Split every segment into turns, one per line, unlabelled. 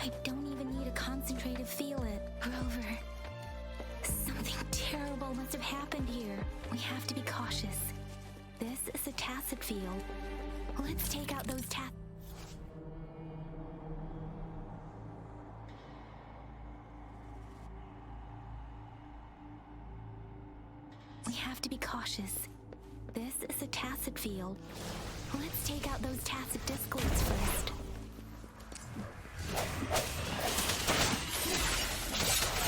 I don't even need to concentrate to feel it. Rover, something terrible must have happened here. We have to be cautious. This is a tacet field. Let's take out those We have to be cautious. This is a tacet field. Let's take out those tacet discords first.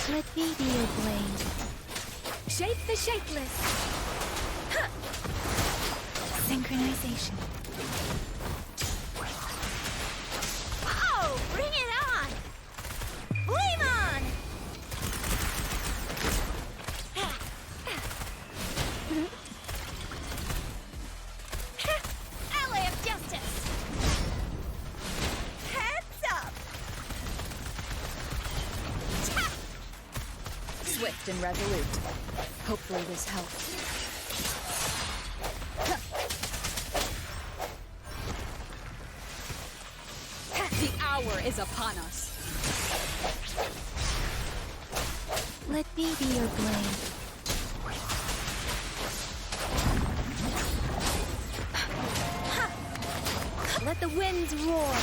Let me be your blade.
Shape the shapeless. Huh. Synchronization.
Oh, bring it on! Flame on! Ally of justice! Heads up!
Swift and resolute. Hopefully this helps. The hour is upon us.
Let me be your blade. Let the winds roar.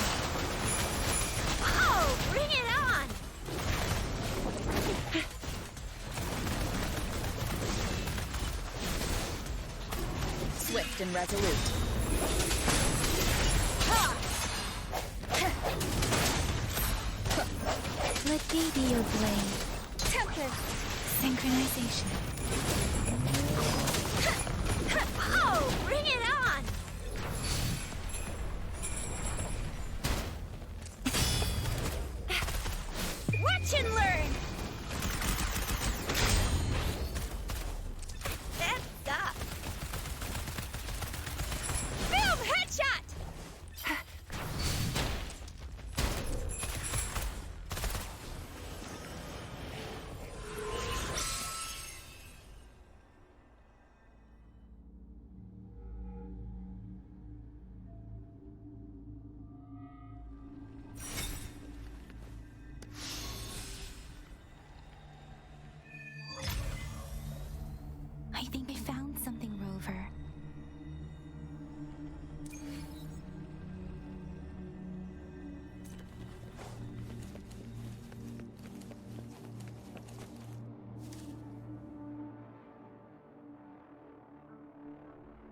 Oh, bring it on!
Swift and resolute.
Let me be your blade.
Tempest. Synchronization.
Oh, bring it on! Watch and learn! That's up! Boom! Headshot!
I think I found something, Rover.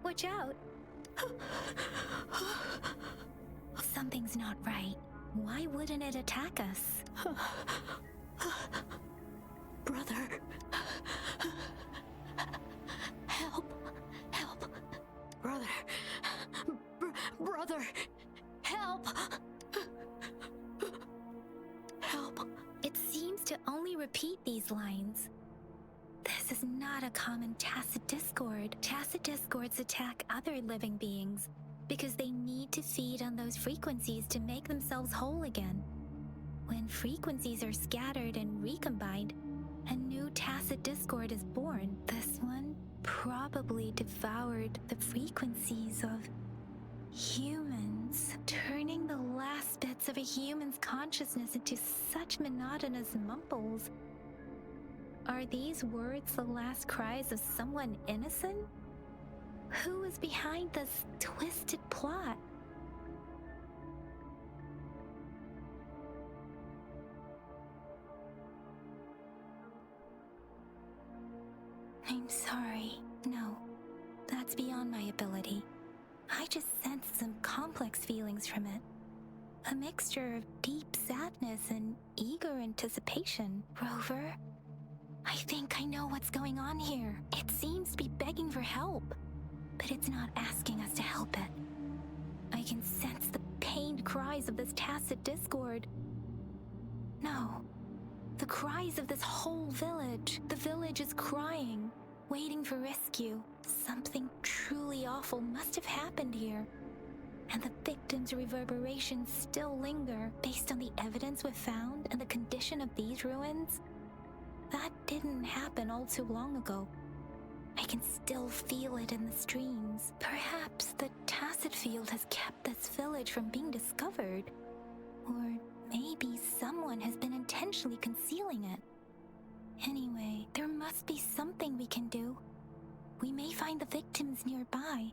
Watch out! Something's not right. Why wouldn't it attack us? Brother. Help! Help! Brother! Brother! Help! Help! It seems to only repeat these lines. This is not a common tacet discord. Tacet discords attack other living beings because they need to feed on those frequencies to make themselves whole again. When frequencies are scattered and recombined, a new tacet discord is born. This one probably devoured the frequencies of humans, turning the last bits of a human's consciousness into such monotonous mumbles. Are these words the last cries of someone innocent? Who is behind this twisted plot? I'm sorry. No, that's beyond my ability. I just sensed some complex feelings from it. A mixture of deep sadness and eager anticipation. Rover, I think I know what's going on here. It seems to be begging for help, but it's not asking us to help it. I can sense the pained cries of this tacet discord. No, the cries of this whole village. The village is crying, waiting for rescue. Something truly awful must have happened here, and the victims' reverberations still linger. Based on the evidence we've found and the condition of these ruins, that didn't happen all too long ago. I can still feel it in the streams. Perhaps the tacet field has kept this village from being discovered. Or maybe some someone has been intentionally concealing it. Anyway, there must be something we can do. We may find the victims nearby.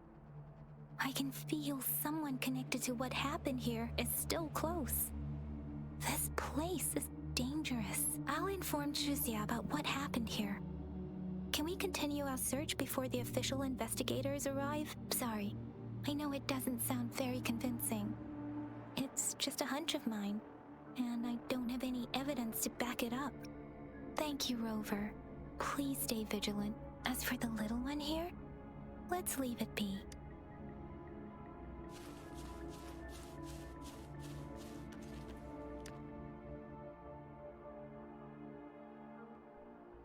I can feel someone connected to what happened here is still close. This place is dangerous. I'll inform Chuzia about what happened here. Can we continue our search before the official investigators arrive? Sorry, I know it doesn't sound very convincing. It's just a hunch of mine, and I don't have any evidence to back it up. Thank you, Rover. Please stay vigilant. As for the little one here, let's leave it be.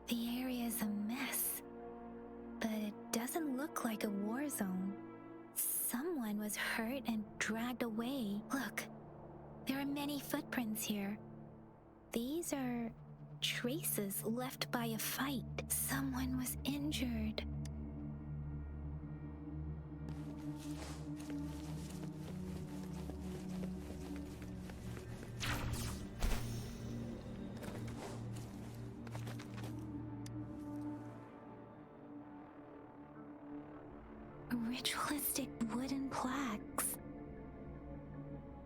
The area is a mess, but it doesn't look like a war zone. Someone was hurt and dragged away. Look, there are many footprints here. These are traces left by a fight. Someone was injured. Ritualistic wooden plaques.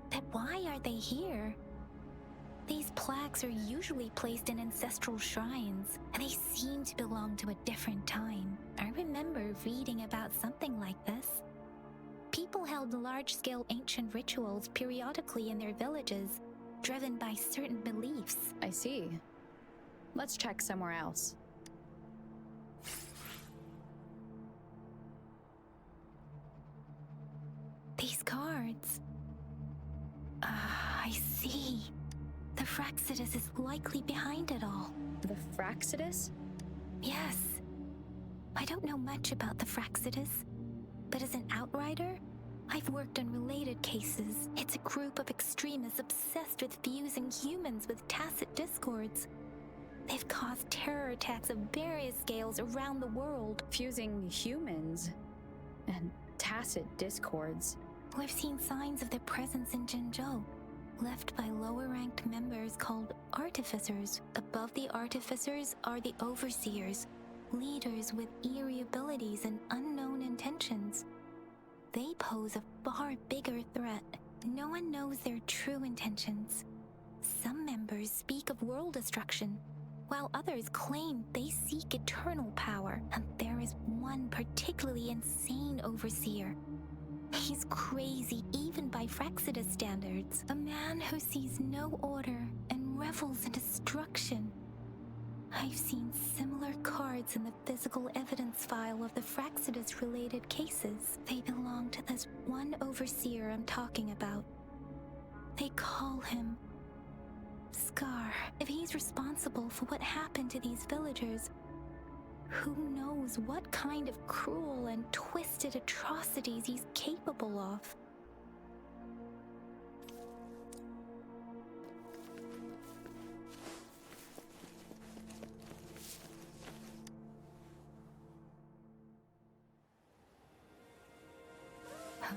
But why are they here? These plaques are usually placed in ancestral shrines, and they seem to belong to a different time. I remember reading about something like this. People held large-scale ancient rituals periodically in their villages, driven by certain beliefs.
I see. Let's check somewhere else.
These cards. I see. The Fraxidus is likely behind it all.
The Fraxidus?
Yes. I don't know much about the Fraxidus, but as an outrider, I've worked on related cases. It's a group of extremists obsessed with fusing humans with tacit discords. They've caused terror attacks of various scales around the world.
Fusing humans and tacit discords.
We've seen signs of their presence in Jinzhou, left by lower-ranked members called artificers. Above the artificers are the overseers, leaders with eerie abilities and unknown intentions. They pose a far bigger threat. No one knows their true intentions. Some members speak of world destruction, while others claim they seek eternal power, and there is one particularly insane overseer. He's crazy even by Fraxidus standards. A man who sees no order and revels in destruction. I've seen similar cards in the physical evidence file of the Fraxidus-related cases. They belong to this one overseer I'm talking about. They call him Scar. If he's responsible for what happened to these villagers, who knows what kind of cruel and twisted atrocities he's capable of? Huh?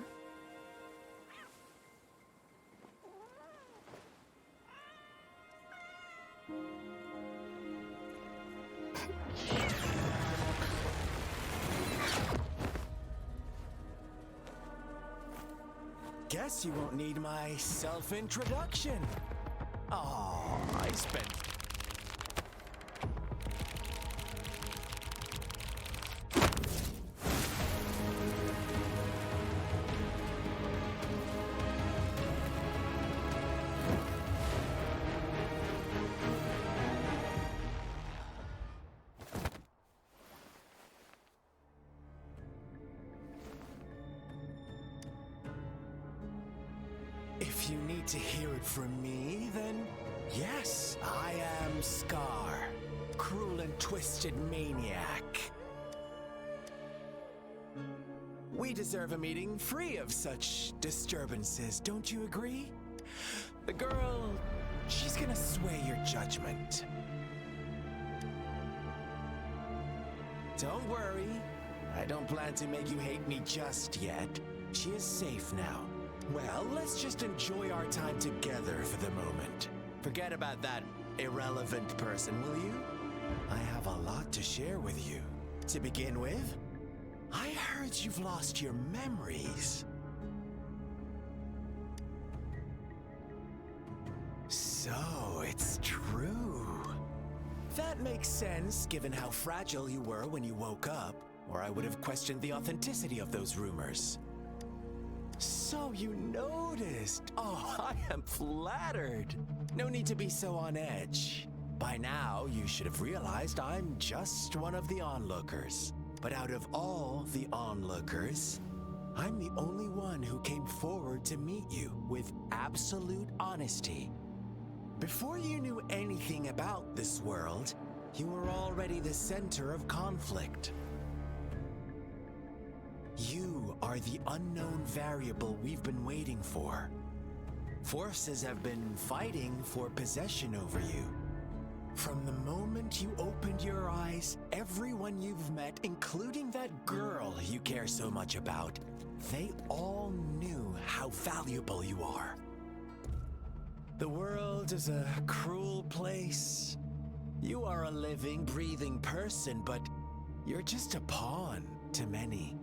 Guess you won't need my self-introduction. Oh, I spent... If you need to hear it from me, then yes, I am Scar, cruel and twisted maniac. We deserve a meeting free of such disturbances, don't you agree? The girl, she's gonna sway your judgment. Don't worry, I don't plan to make you hate me just yet. She is safe now. Well, let's just enjoy our time together for the moment. Forget about that irrelevant person, will you? I have a lot to share with you. To begin with, I heard you've lost your memories. So, it's true. That makes sense, given how fragile you were when you woke up, or I would have questioned the authenticity of those rumors. So you noticed. Oh, I am flattered. No need to be so on edge. By now, you should have realized I'm just one of the onlookers. But out of all the onlookers, I'm the only one who came forward to meet you with absolute honesty. Before you knew anything about this world, you were already the center of conflict. You are the unknown variable we've been waiting for. Forces have been fighting for possession over you. From the moment you opened your eyes, everyone you've met, including that girl you care so much about, they all knew how valuable you are. The world is a cruel place. You are a living, breathing person, but you're just a pawn to many.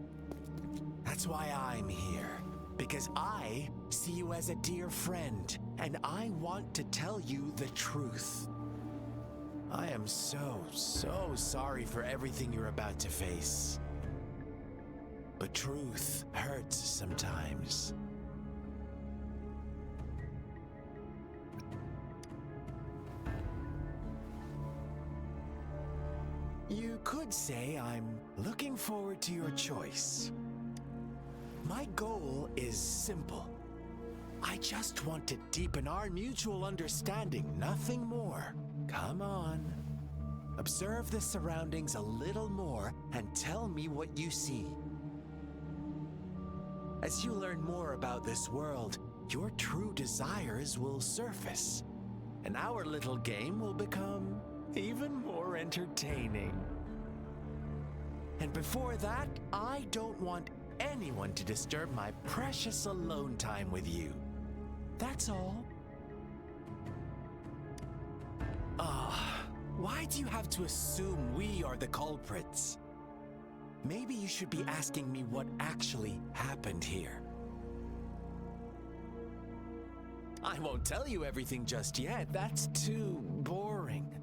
That's why I'm here, because I see you as a dear friend, and I want to tell you the truth. I am so sorry for everything you're about to face. But truth hurts sometimes. You could say I'm looking forward to your choice. My goal is simple. I just want to deepen our mutual understanding, nothing more. Come on. Observe the surroundings a little more and tell me what you see. As you learn more about this world, your true desires will surface, and our little game will become even more entertaining. And before that, I don't want anyone to disturb my precious alone time with you. That's all. Why do you have to assume we are the culprits? Maybe you should be asking me what actually happened here. I won't tell you everything just yet. That's too boring.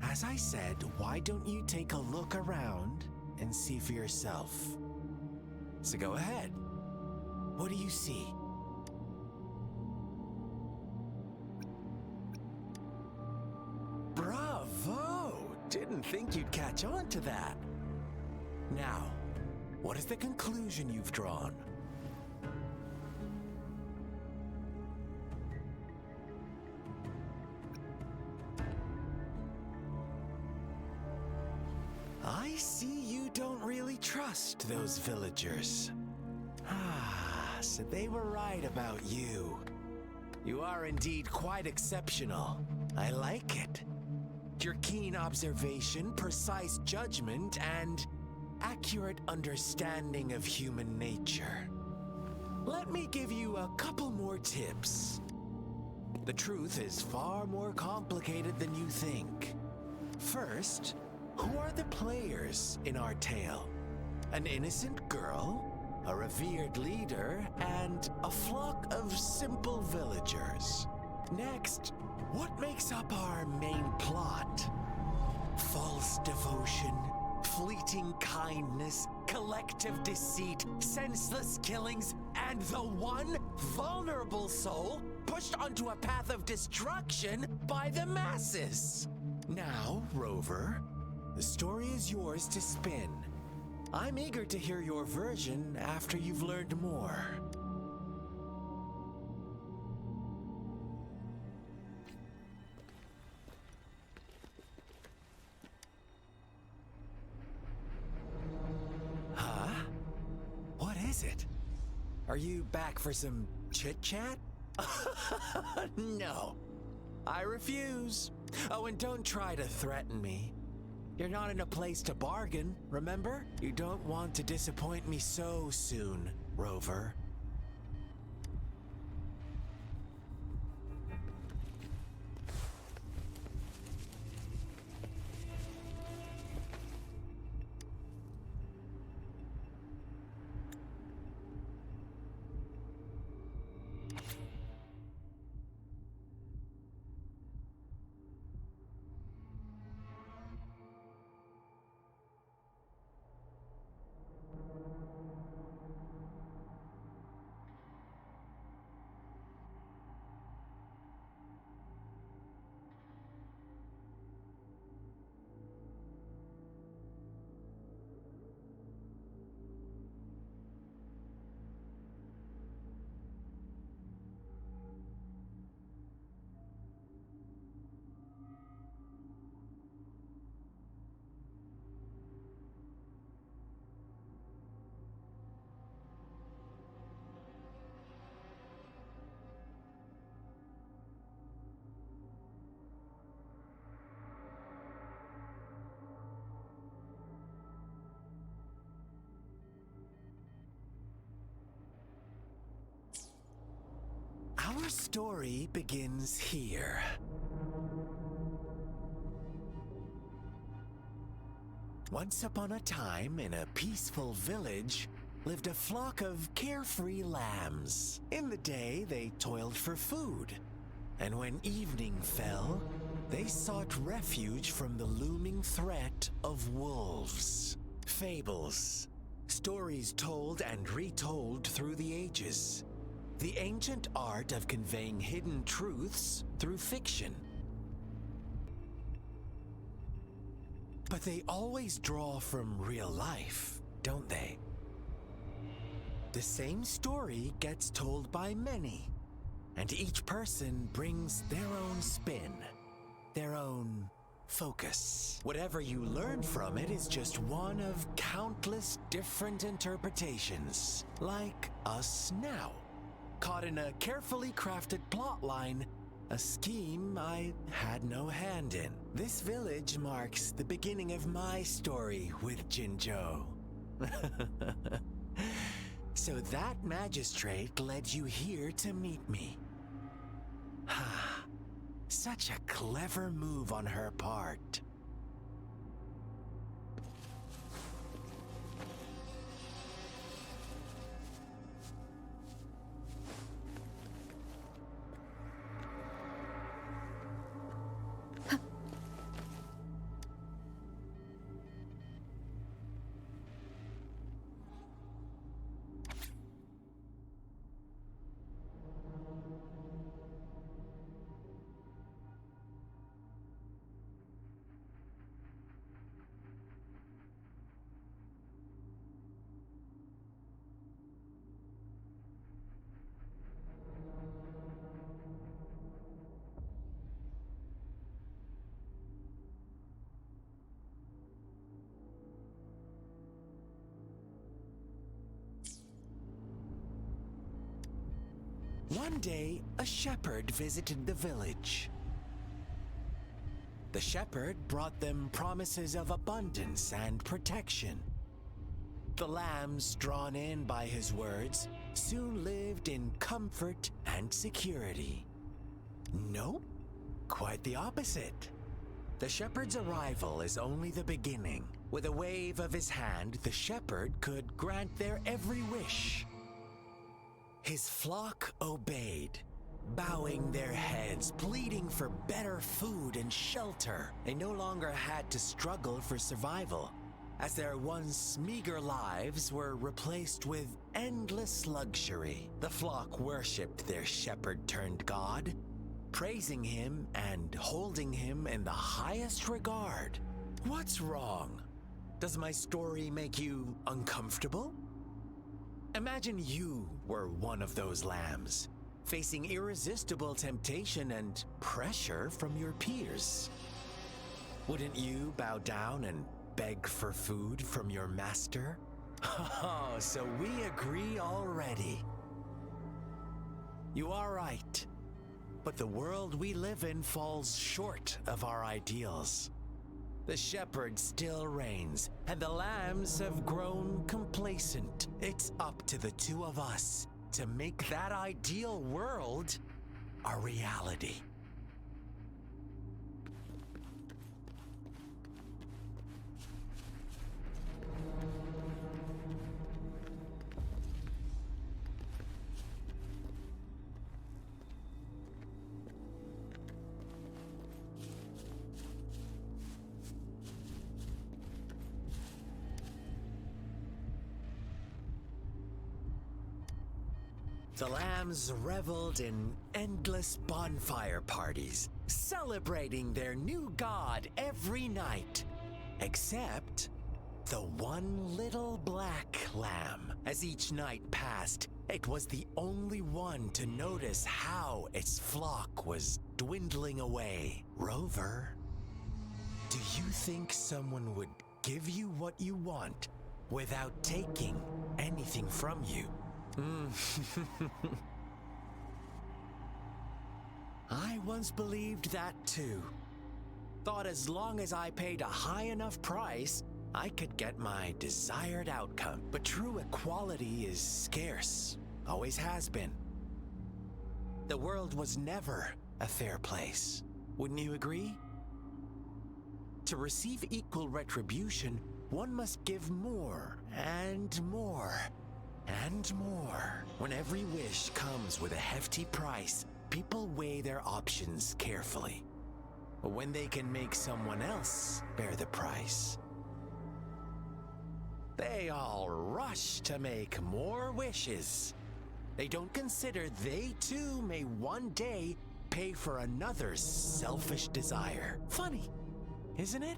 As I said, why don't you take a look around and see for yourself? So go ahead. What do you see? Bravo! Didn't think you'd catch on to that. Now, what is the conclusion you've drawn? I see you don't really trust those villagers. So they were right about you. You are indeed quite exceptional. I like it. Your keen observation, precise judgment, and accurate understanding of human nature. Let me give you a couple more tips. The truth is far more complicated than you think. First, who are the players in our tale? An innocent girl, a revered leader, and a flock of simple villagers. Next, what makes up our main plot? False devotion, fleeting kindness, collective deceit, senseless killings, and the one vulnerable soul pushed onto a path of destruction by the masses. Now, Rover, the story is yours to spin. I'm eager to hear your version after you've learned more. Huh? What is it? Are you back for some chit-chat? No. I refuse. Oh, and don't try to threaten me. You're not in a place to bargain, remember? You don't want to disappoint me so soon, Rover. Our story begins here. Once upon a time, in a peaceful village, lived a flock of carefree lambs. In the day, they toiled for food, and when evening fell, they sought refuge from the looming threat of wolves. Fables, stories told and retold through the ages. The ancient art of conveying hidden truths through fiction. But they always draw from real life, don't they? The same story gets told by many, and each person brings their own spin, their own focus. Whatever you learn from it is just one of countless different interpretations, like us now, caught in a carefully crafted plotline, a scheme I had no hand in. This village marks the beginning of my story with Jinzhou. So that magistrate led you here to meet me. Such a clever move on her part. One day, a shepherd visited the village. The shepherd brought them promises of abundance and protection. The lambs, drawn in by his words, soon lived in comfort and security. Nope, quite the opposite. The shepherd's arrival is only the beginning. With a wave of his hand, the shepherd could grant their every wish. His flock obeyed, bowing their heads, pleading for better food and shelter. They no longer had to struggle for survival, as their once meager lives were replaced with endless luxury. The flock worshipped their shepherd-turned-god, praising him and holding him in the highest regard. What's wrong? Does my story make you uncomfortable? Imagine you were one of those lambs, facing irresistible temptation and pressure from your peers. Wouldn't you bow down and beg for food from your master? Oh, so we agree already. You are right, but the world we live in falls short of our ideals. The shepherd still reigns, and the lambs have grown complacent. It's up to the two of us to make that ideal world a reality. The lambs reveled in endless bonfire parties, celebrating their new god every night, except the one little black lamb. As each night passed, it was the only one to notice how its flock was dwindling away. Rover, do you think someone would give you what you want without taking anything from you? I once believed that too. Thought as long as I paid a high enough price, I could get my desired outcome. But true equality is scarce, always has been. the world was never a fair place. Wouldn't you agree? To receive equal retribution, one must give more and more and more. When every wish comes with a hefty price, people weigh their options carefully. But when they can make someone else bear the price, they all rush to make more wishes. They don't consider they too may one day pay for another's selfish desire. Funny, isn't it?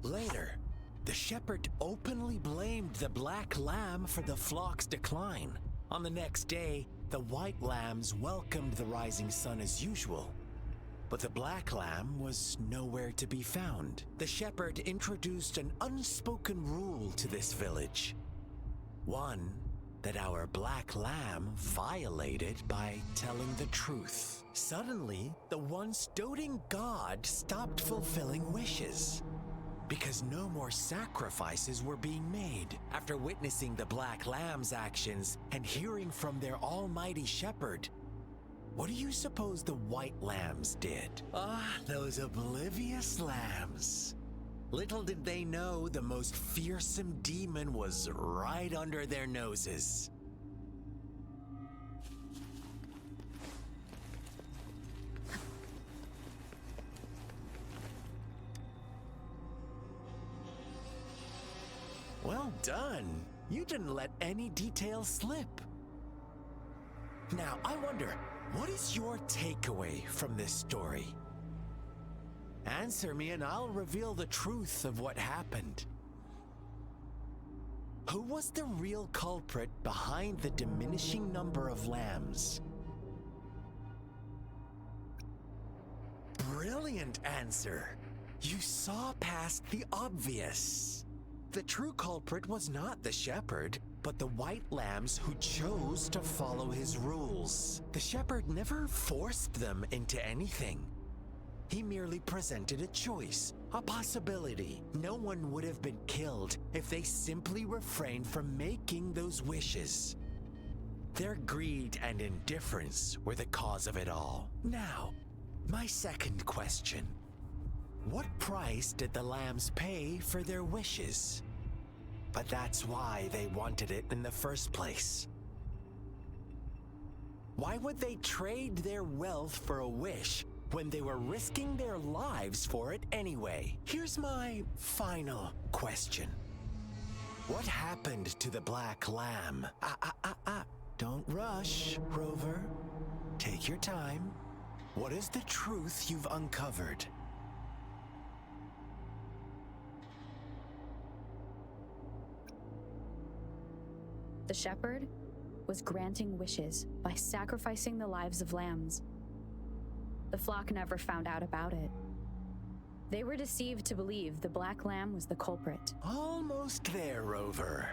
Later, the shepherd openly blamed the black lamb for the flock's decline. On the next day, the white lambs welcomed the rising sun as usual. But the black lamb was nowhere to be found. The shepherd introduced an unspoken rule to this village. One that our black lamb violated by telling the truth. Suddenly, the once doting god stopped fulfilling wishes, because no more sacrifices were being made. After witnessing the black lamb's actions and hearing from their almighty shepherd, what do you suppose the white lambs did? Those oblivious lambs. Little did they know the most fearsome demon was right under their noses. Well done. You didn't let any details slip. Now, I wonder, what is your takeaway from this story? Answer me and I'll reveal the truth of what happened. Who was the real culprit behind the diminishing number of lambs? Brilliant answer. You saw past the obvious. The true culprit was not the shepherd, but the white lambs who chose to follow his rules. The shepherd never forced them into anything. He merely presented a choice, a possibility. No one would have been killed if they simply refrained from making those wishes. Their greed and indifference were the cause of it all. Now, my second question. What price did the lambs pay for their wishes? But that's why they wanted it in the first place. Why would they trade their wealth for a wish when they were risking their lives for it anyway? Here's my final question. What happened to the black lamb? Don't rush, Rover. Take your time. What is the truth you've uncovered?
The shepherd was granting wishes by sacrificing the lives of lambs. The flock never found out about it. They were deceived to believe the black lamb was the culprit.
Almost there, Rover.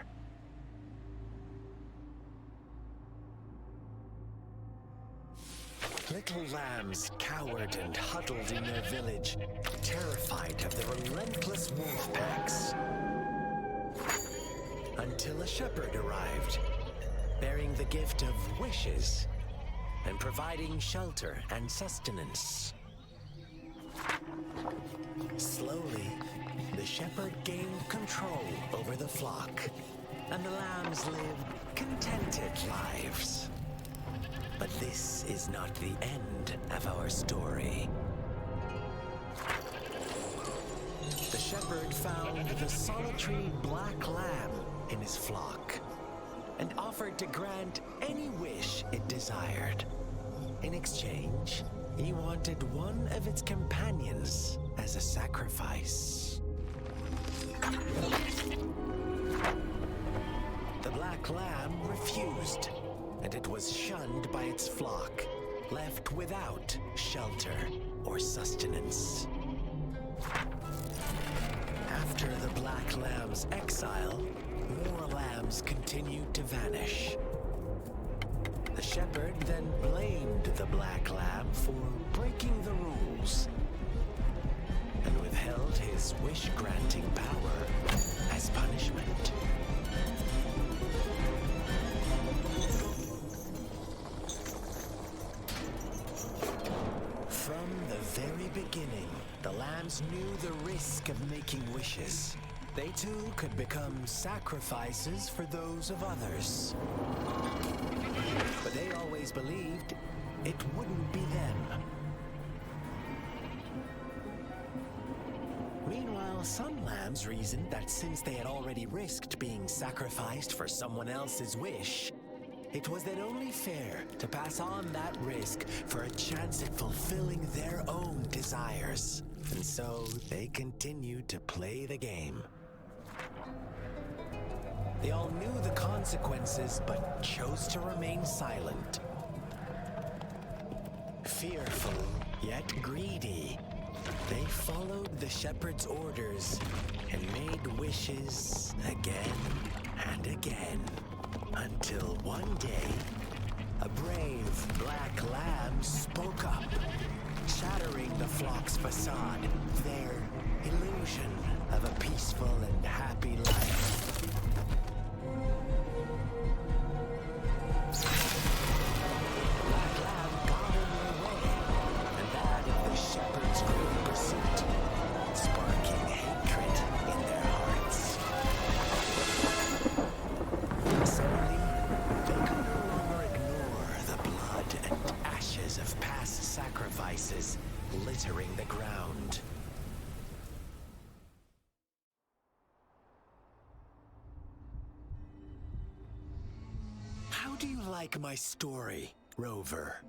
Little lambs cowered and huddled in their village, terrified of the relentless wolf packs. Until a shepherd arrived, bearing the gift of wishes and providing shelter and sustenance. Slowly, the shepherd gained control over the flock, and the lambs lived contented lives. But this is not the end of our story. The shepherd found the solitary black lamb in his flock and offered to grant any wish it desired. In exchange, he wanted one of its companions as a sacrifice. The black lamb refused, and it was shunned by its flock. left without shelter or sustenance. After the Black Lamb's exile, more lambs continued to vanish. The shepherd then blamed the Black Lamb for breaking the rules and withheld his wish-granting power as punishment. From the very beginning, the lambs knew the risk of making wishes. They too could become sacrifices for those of others. But they always believed it wouldn't be them. Meanwhile, some lambs reasoned that since they had already risked being sacrificed for someone else's wish, it was then only fair to pass on that risk for a chance at fulfilling their own desires. And so they continued to play the game. They all knew the consequences, but chose to remain silent. Fearful, yet greedy, they followed the shepherd's orders and made wishes again and again. Until one day, a brave black lamb spoke up, shattering the flock's facade, their illusion of a peaceful and happy life. Black lamb got in their way, and that of the shepherd's great pursuit, sparking hatred in their hearts. Suddenly, they could no longer ignore the blood and ashes of past sacrifices littering the ground. How do you like my story, Rover?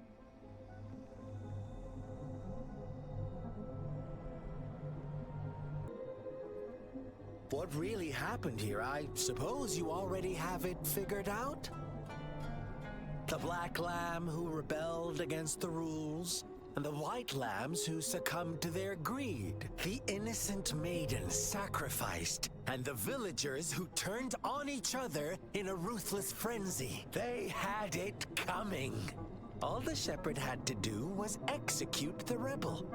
What really happened here? I suppose you already have it figured out? The black lamb who rebelled against the rules, and the white lambs who succumbed to their greed. The innocent maiden sacrificed, and the villagers who turned on each other in a ruthless frenzy. They had it coming. All the shepherd had to do was execute the rebel.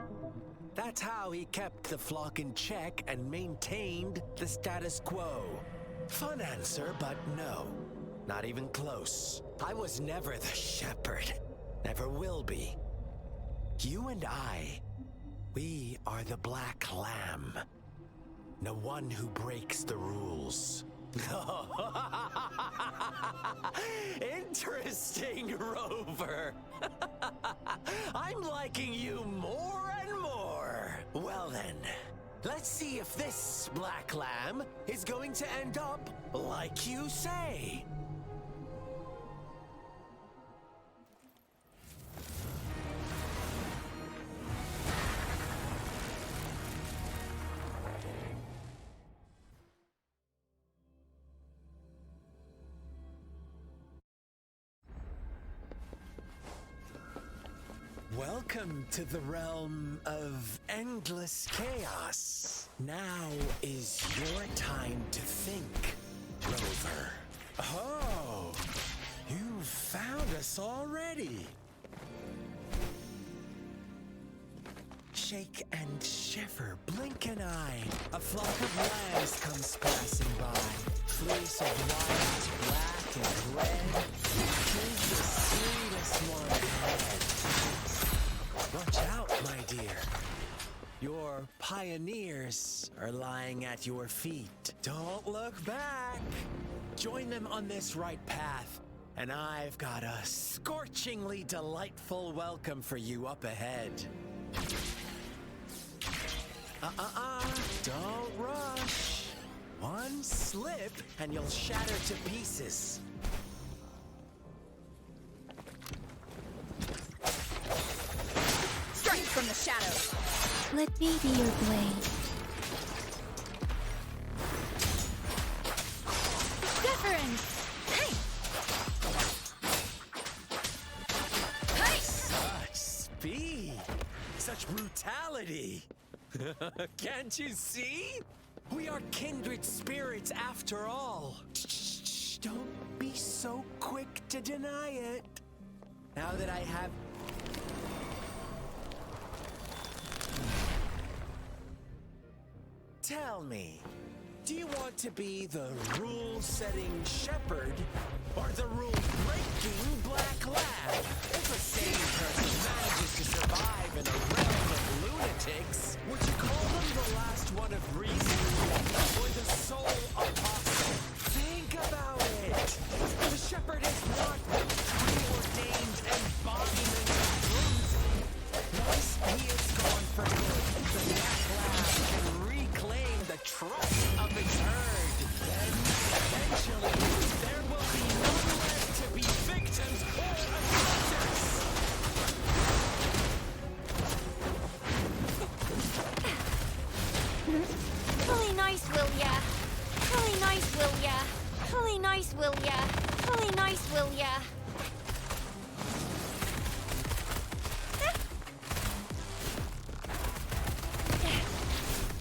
That's how he kept the flock in check and maintained the status quo. Fun answer, but no. Not even close. I was never the shepherd. Never will be. You and I, we are the black lamb. The one who breaks the rules. Interesting, Rover. I'm liking you more and more. Well then, let's see if this black lamb is going to end up like you say. Welcome to the realm of endless chaos. Now is your time to think, Rover. Oh, you found us already. Shake and shiver, blink an eye. A flock of lambs comes passing by. Fleece of white, black, and red. Choose the sweetest one ahead. Watch out, my dear. Your pioneers are lying at your feet. Don't look back. Join them on this right path, and I've got a scorchingly delightful welcome for you up ahead. Don't rush. One slip, and you'll shatter to pieces.
From the shadows.
Let me be your blade.
Deference. Hey. Hey.
Such brutality! Can't you see? We are kindred spirits after all. Shh, don't be so quick to deny it. Now that I have... Tell me, do you want to be the rule-setting shepherd or the rule-breaking black lab? If a sane person manages to survive in a realm of lunatics, would you call them the last one of reason or the sole apostle? Think about it. The shepherd is not the preordained embodiment of truth. Once he is gone for good, the black lab can reclaim the trust of its herd. Then, eventually, there will be none left to be victims or aggressors.
Really nice, will ya? Really nice, will ya? Really nice, will ya? Really nice, will ya?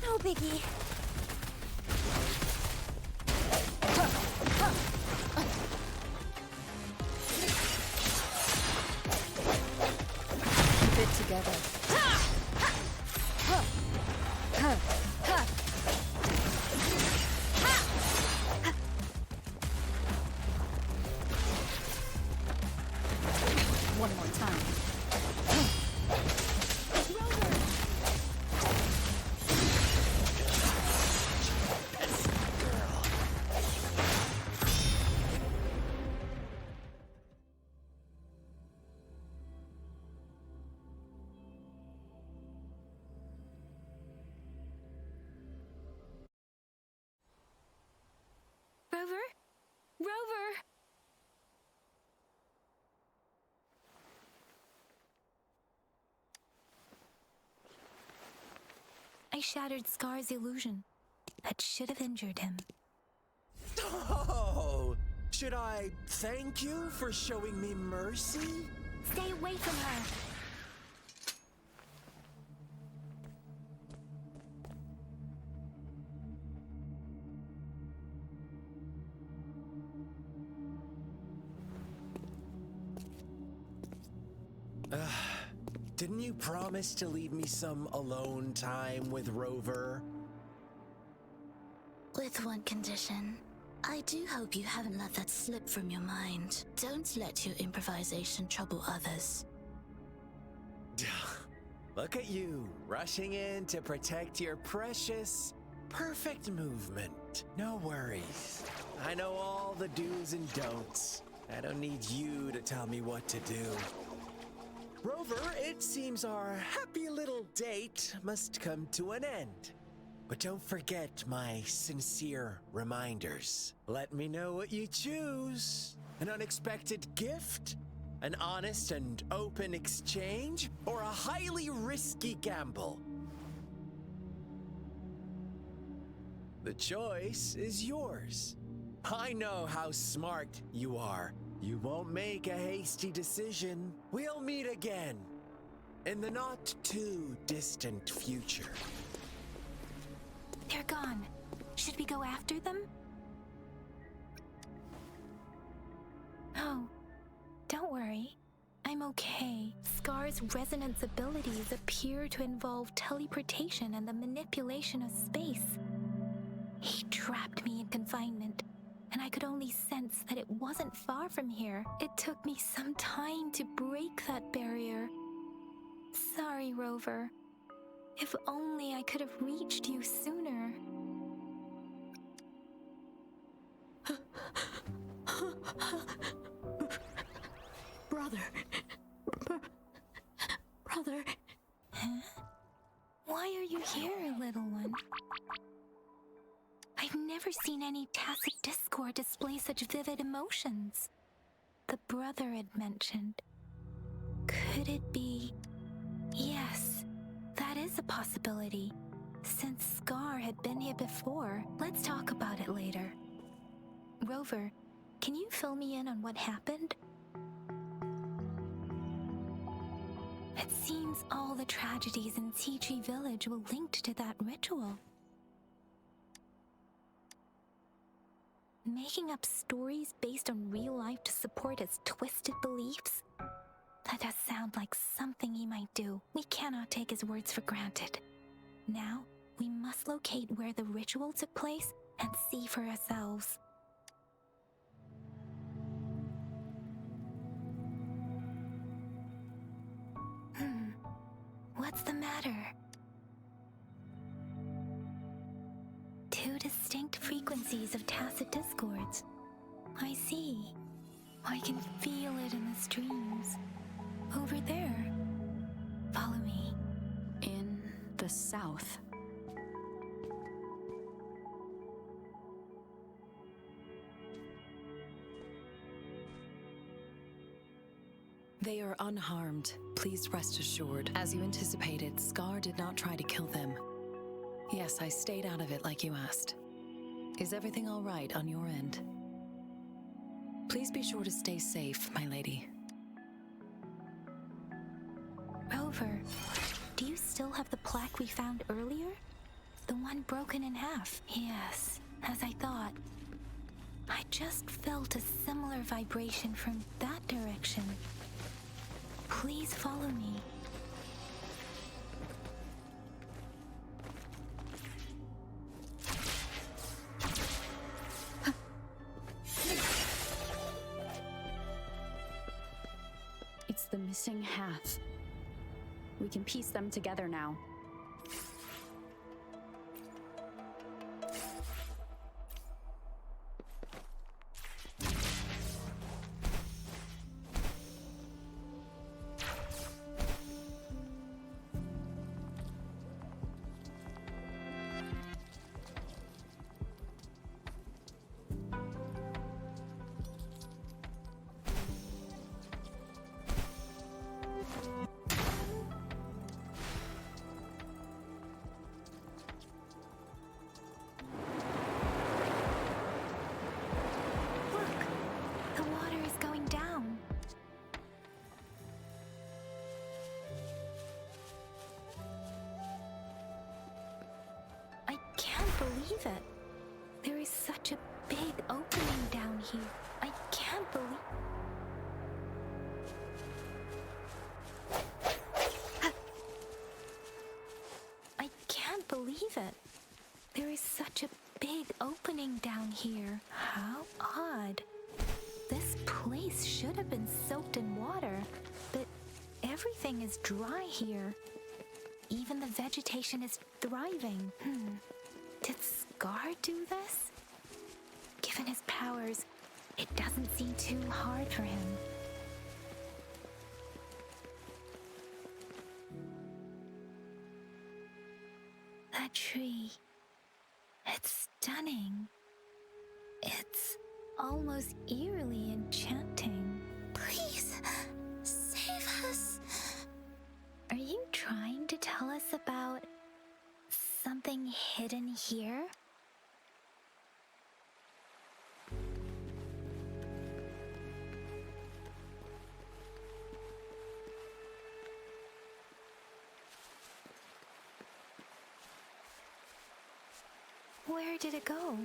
No biggie.
Keep it together. One more time.
Rover? Rover! I shattered Scar's illusion. That should have injured him.
Oh, should I thank you for showing me mercy?
Stay away from her!
Didn't you promise to leave me some alone time with Rover?
With one condition. I do hope you haven't let that slip from your mind. Don't let your improvisation trouble others.
Look at you, rushing in to protect your precious, perfect movement. No worries. I know all the do's and don'ts. I don't need you to tell me what to do. Rover, it seems our happy little date must come to an end. But don't forget my sincere reminders. Let me know what you choose. An unexpected gift? An honest and open exchange? Or a highly risky gamble? The choice is yours. I know how smart you are. You won't make a hasty decision. We'll meet again in the not too distant future.
They're gone. Should we go after them? Oh, don't worry. I'm okay. Scar's resonance abilities appear to involve teleportation and the manipulation of space. He trapped me in confinement, and I could only sense that it wasn't far from here. It took me some time to break that barrier. Sorry, Rover. If only I could have reached you sooner.
Brother. Brother.
Huh? Why are you here, little one? I've never seen any tacit discord display such vivid emotions. The brother had mentioned. Could it be... Yes, that is a possibility. Since Scar had been here before, let's talk about it later. Rover, can you fill me in on what happened? It seems all the tragedies in Tea Tree Village were linked to that ritual. Making up stories based on real life to support his twisted beliefs? That does sound like something he might do. We cannot take his words for granted. Now, we must locate where the ritual took place and see for ourselves. What's the matter? Two distinct frequencies of tacit discords. I see. I can feel it in the streams. Over there. Follow me.
In the south.
They are unharmed. Please rest assured. As you anticipated, Scar did not try to kill them. Yes, I stayed out of it like you asked. Is everything all right on your end? Please be sure to stay safe, my lady.
Rover, do you still have the plaque we found earlier? The one broken in half? Yes, as I thought. I just felt a similar vibration from that direction. Please follow me.
It's the missing half. We can piece them together now. Believe it. There is such a big opening down here. I can't believe... I can't believe it. There is such a big opening down here. How odd. This place should have been soaked in water, but everything is dry here. Even the vegetation is thriving. Did Scar do this? Given his powers, it doesn't seem too hard for him. That tree. It's stunning. It's almost eerily enchanting.
Please, save us.
Are you trying to tell us about something hidden here? Where did it go?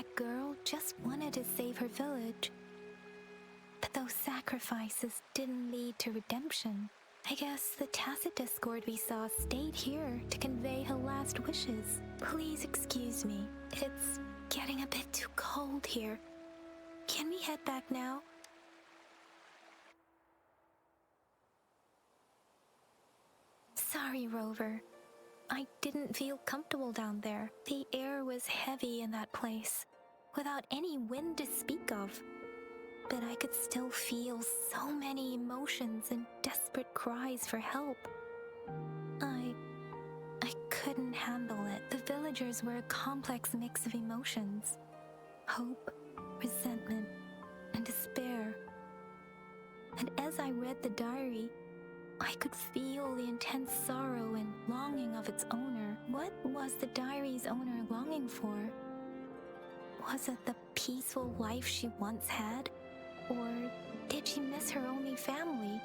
that girl just wanted to save her village. But those sacrifices didn't lead to redemption. I guess the tacit discord we saw stayed here to convey her last wishes. Please excuse me. It's getting a bit too cold here. Can we head back now? Sorry, Rover. I didn't feel comfortable down there. The air was heavy in that place, without any wind to speak of. But I could still feel so many emotions and desperate cries for help. I couldn't handle it. The villagers were a complex mix of emotions. Hope, resentment, and despair. And as I read the diary, I could feel the intense sorrow and longing of its owner. What was the diary's owner longing for? Was it the peaceful life she once had? Or did she miss her only family?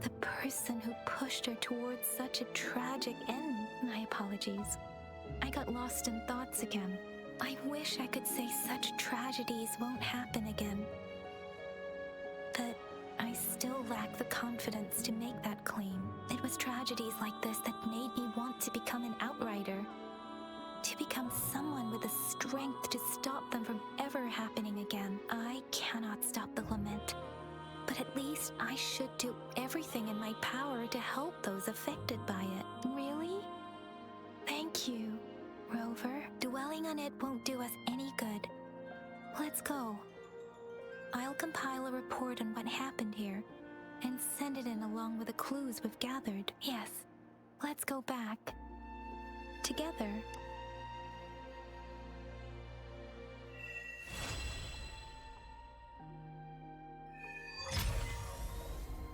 The person who pushed her towards such a tragic end? My apologies. I got lost in thoughts again. I wish I could say such tragedies won't happen again. But I still lack the confidence to make that claim. It was tragedies like this that made me want to become an outrider. To become someone with the strength to stop them from ever happening again. I cannot stop the lament, but at least I should do everything in my power to help those affected by it. Really? Thank you, Rover. Dwelling on it won't do us any good. Let's go. I'll compile a report on what happened here and send it in along with the clues we've gathered. Yes, let's go back. Together.